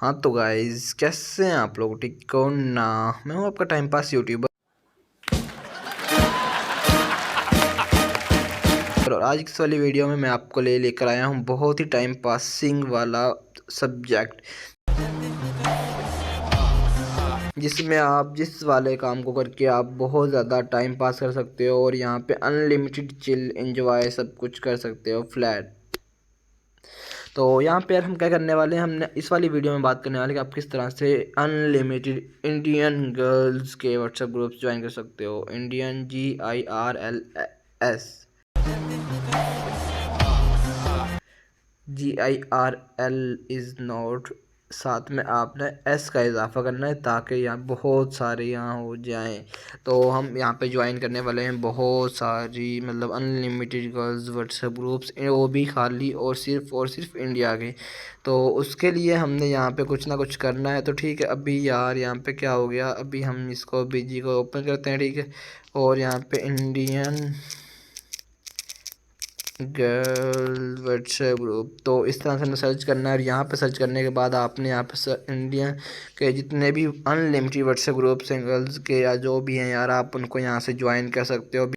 हाँ तो गाइज कैसे हैं आप लोग, ठीक हो ना। मैं हूँ आपका टाइम पास यूट्यूबर और आज की इस वाली वीडियो में मैं आपको लेकर आया हूँ बहुत ही टाइम पासिंग वाला सब्जेक्ट, जिसमें आप जिस वाले काम को करके आप बहुत ज़्यादा टाइम पास कर सकते हो और यहाँ पे अनलिमिटेड चिल एंजॉय सब कुछ कर सकते हो फ्लैट। तो यहाँ पे यार हम क्या करने वाले हैं, हमने इस वाली वीडियो में बात करने वाले कि आप किस तरह से अनलिमिटेड इंडियन गर्ल्स के व्हाट्सएप ग्रुप्स ज्वाइन कर सकते हो। इंडियन GIRLS इज़ नॉट, साथ में आपने एस का इजाफा करना है ताकि यहाँ बहुत सारे यहाँ हो जाएं। तो हम यहाँ पे ज्वाइन करने वाले हैं बहुत सारी मतलब अनलिमिटेड गर्ल्स व्हाट्सएप ग्रुप्स, वो भी खाली और सिर्फ इंडिया के। तो उसके लिए हमने यहाँ पे कुछ ना कुछ करना है। तो ठीक है, अभी यार यहाँ पे क्या हो गया, अभी हम इसको BG को ओपन करते हैं, ठीक है। और यहाँ पे इंडियन गर्ल व्हाट्सएप ग्रुप, तो इस तरह से हमें सर्च करना है। और यहाँ पे सर्च करने के बाद आपने यहाँ पे इंडिया के जितने भी अनलिमिटेड व्हाट्सएप ग्रुप्स हैं गर्ल्स के या जो भी हैं यार, आप उनको यहाँ से ज्वाइन कर सकते हो।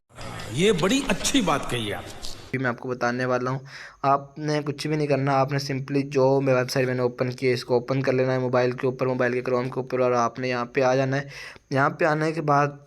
ये बड़ी अच्छी बात कही आप। भी मैं आपको बताने वाला हूँ। आपने कुछ भी नहीं करना, आपने सिंपली जो मैं वेबसाइट मैंने ओपन की है इसको ओपन कर लेना है मोबाइल के ऊपर, मोबाइल के क्रोम के ऊपर, और आपने यहाँ पे आ जाना है। यहाँ पे आने के बाद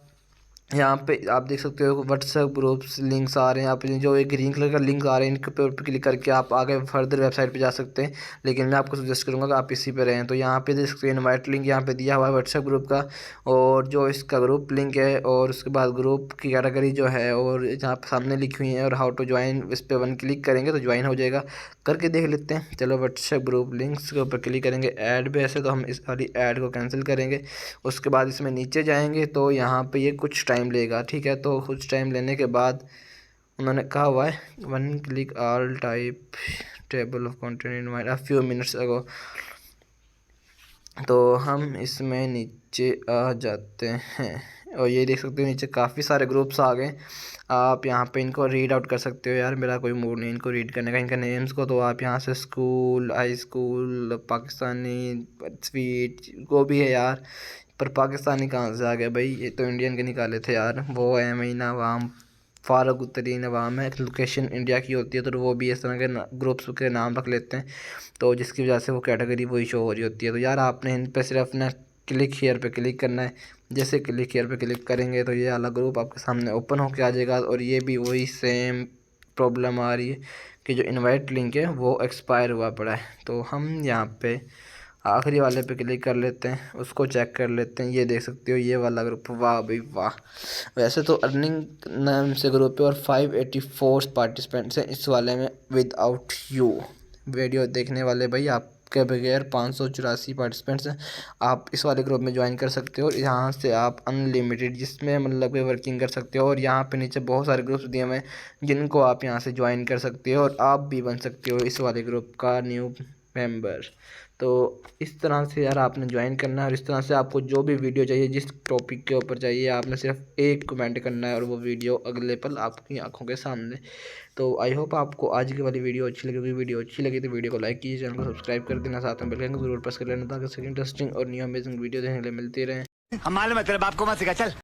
यहाँ पे आप देख सकते हो व्हाट्सएप ग्रुप्स लिंक्स आ रहे हैं। आप जो एक ग्रीन कलर का लिंक आ रहे हैं इनके ऊपर क्लिक करके आप आगे फर्दर वेबसाइट पे जा सकते हैं, लेकिन मैं आपको सजेस्ट करूँगा कि आप इसी पे रहें। तो यहाँ पे देख सकते हैं इनवाइट लिंक यहाँ पे दिया हुआ है व्हाट्सएप ग्रुप का, और जो इसका ग्रुप लिंक है, और उसके बाद ग्रुप की कैटेगरी जो है और जहाँ पे सामने लिखी हुई है और हाउ टू ज्वाइन, इस पर वन क्लिक करेंगे तो ज्वाइन हो जाएगा। करके देख लेते हैं। चलो व्हाट्सएप ग्रुप लिंक्स के ऊपर क्लिक करेंगे, ऐड पे ऐसे, तो हम इस वाली ऐड को कैंसिल करेंगे। उसके बाद इसमें नीचे जाएंगे तो यहाँ पे ये कुछ टाइम लेगा, ठीक है। तो कुछ टाइम लेने के बाद उन्होंने कहा हुआ है one click all type table of content in mind a few minutes ago. तो हम इसमें नीचे आ जाते हैं और ये देख सकते हो नीचे काफ़ी सारे ग्रुप्स आ गए। आप यहाँ पे इनको रीड आउट कर सकते हो। यार मेरा कोई मूड नहीं इनको रीड करने का, इनका नेम्स को। तो आप यहाँ से school, high school, Pakistani, sweet को भी है यार, पर पाकिस्तानी कहाँ से आ गया भाई, ये तो इंडियन के निकाले थे यार। वो है महीना वाम, फारूक तरीन अवाम है, लोकेशन इंडिया की होती है। तो वो भी इस तरह के ग्रुप्स के नाम रख लेते हैं, तो जिसकी वजह से वो कैटेगरी वही शो हो रही होती है। तो यार आपने इन पर सिर्फ अपना क्लिक हेयर पे क्लिक करना है। जैसे क्लिक हेयर पे क्लिक करेंगे तो ये अलग ग्रुप आपके सामने ओपन होके आ जाएगा, और ये भी वही सेम प्रॉब्लम आ रही है कि जो इनवाइट लिंक है वो एक्सपायर हुआ पड़ा है। तो हम यहाँ पे आखिरी वाले पे क्लिक कर लेते हैं, उसको चेक कर लेते हैं। ये देख सकते हो ये वाला ग्रुप, वाह भाई वाह। वैसे तो अर्निंग नाम से ग्रुप है और 584 पार्टिसिपेंट्स हैं इस वाले में विदाउट यू। वीडियो देखने वाले भाई आपके बगैर 584 पार्टिसिपेंट्स हैं। आप इस वाले ग्रुप में ज्वाइन कर सकते हो और यहाँ से आप अनलिमिटेड जिसमें मतलब कि वर्किंग कर सकते हो। और यहाँ पे नीचे बहुत सारे ग्रुप्स दिए हुए हैं जिनको आप यहाँ से ज्वाइन कर सकते हो और आप भी बन सकते हो इस वाले ग्रुप का न्यू मेंबर। तो इस तरह से यार आपने ज्वाइन करना है, और इस तरह से आपको जो भी वीडियो चाहिए जिस टॉपिक के ऊपर चाहिए, आपने सिर्फ एक कमेंट करना है और वो वीडियो अगले पल आपकी आंखों के सामने। तो आई होप आपको आज की वाली वीडियो अच्छी लगी। वीडियो अच्छी लगी तो वीडियो को लाइक कीजिए, चैनल को सब्सक्राइब कर देना, साथ में बेल आइकन को जरूर प्रेस कर लेना ताकि इंटरेस्टिंग और न्यू अमेजिंग वीडियो देखने के लिए मिलती रहे। हमारे मतलब आपको मत सिखा चल।